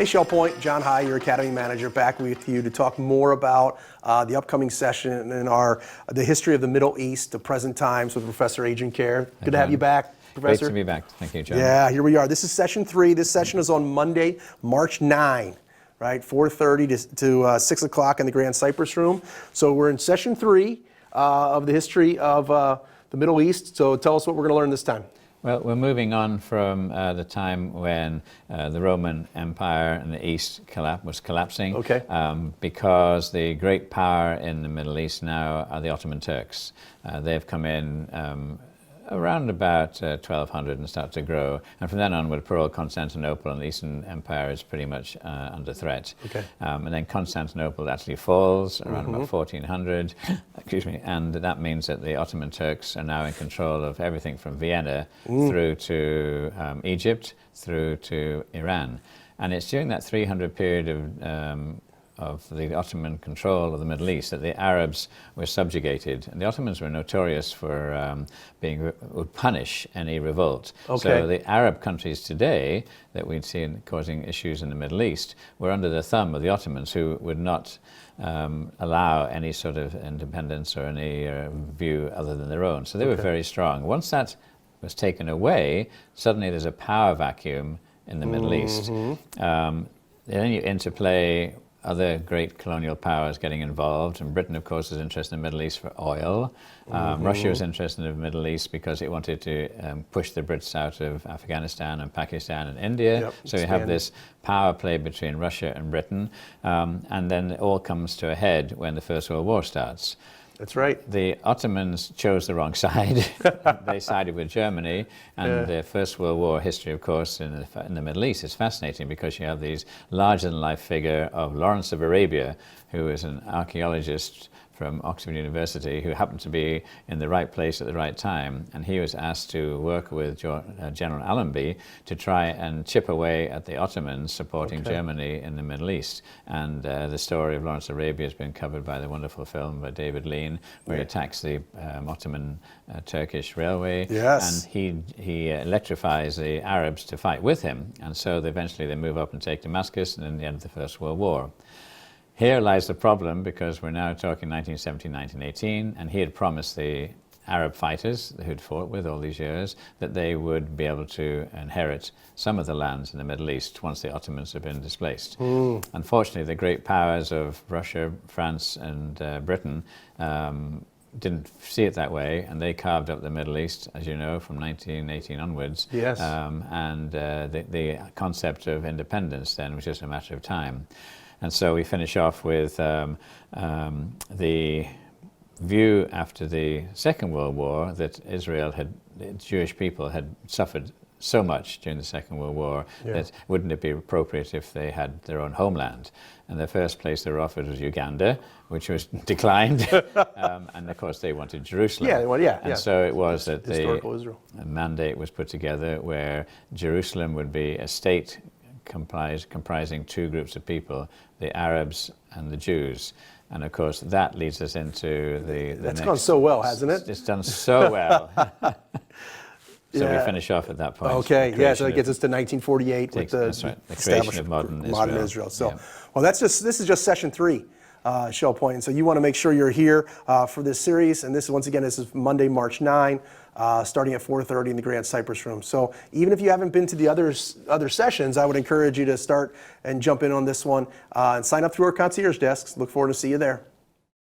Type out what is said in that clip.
Hey, Shell Point, John High, your Academy Manager, back with you to talk more about the upcoming session in the history of the Middle East, the present times with Professor Adrian Kerr. Good to have you back, Professor. Great to be back. Thank you, John. Yeah, here we are. This is session 3. This session is on Monday, March 9, right? 4:30 to 6 o'clock in the Grand Cypress Room. So we're in session 3 of the history of the Middle East. So tell us what we're going to learn this time. Well, we're moving on from the time when the Roman Empire in the East was collapsing, because the great power in the Middle East now are the Ottoman Turks. They've come in around about 1200 and start to grow, and from then onward, Pearl, Constantinople, and the Eastern Empire is pretty much under threat. And then Constantinople actually falls around about 1400, excuse me, and that means that the Ottoman Turks are now in control of everything from Vienna through to Egypt, through to Iran. And it's during that 300 period of the Ottoman control of the Middle East that the Arabs were subjugated, and the Ottomans were notorious for would punish any revolt. So the Arab countries today that we'd seen causing issues in the Middle East were under the thumb of the Ottomans, who would not allow any sort of independence or any view other than their own. So they were very strong. Once that was taken away, suddenly there's a power vacuum in the Middle East. Then you interplay other great colonial powers getting involved, and Britain, of course, is interested in the Middle East for oil. Russia was interested in the Middle East because it wanted to push the Brits out of Afghanistan and Pakistan and India. So you have this power play between Russia and Britain, and then it all comes to a head when the First World War starts. That's right. The Ottomans chose the wrong side. They sided with Germany, and the First World War history, of course, in the Middle East is fascinating because you have these larger-than-life figure of Lawrence of Arabia, who is an archaeologist from Oxford University, who happened to be in the right place at the right time, and he was asked to work with General Allenby to try and chip away at the Ottomans supporting Germany in the Middle East. And the story of Lawrence of Arabia has been covered by the wonderful film by David Lean, where he attacks the Ottoman Turkish railway, and he electrifies the Arabs to fight with him, and so eventually they move up and take Damascus, and then the end of the First World War. Here lies the problem, because we're now talking 1917, 1918, and he had promised the Arab fighters who'd fought with all these years that they would be able to inherit some of the lands in the Middle East once the Ottomans had been displaced. Unfortunately, the great powers of Russia, France, and Britain didn't see it that way, and they carved up the Middle East, as you know, from 1918 onwards. And the concept of independence then was just a matter of time. And so we finish off with the view after the Second World War that the Jewish people had suffered so much during the Second World War that wouldn't it be appropriate if they had their own homeland? And the first place they were offered was Uganda, which was declined, and of course they wanted Jerusalem. And so it was that the mandate was put together where Jerusalem would be a state comprising two groups of people, the Arabs and the Jews. And of course that leads us into the That's gone so well, hasn't it? It's done so well. So we finish off at that point. So that gets us to 1948 with the creation of modern Israel. So, well, this is just session 3. Shell Point. And so you want to make sure you're here for this series. And this is Monday, March 9, starting at 4:30 in the Grand Cypress Room. So even if you haven't been to the other sessions, I would encourage you to start and jump in on this one and sign up through our concierge desks. Look forward to see you there.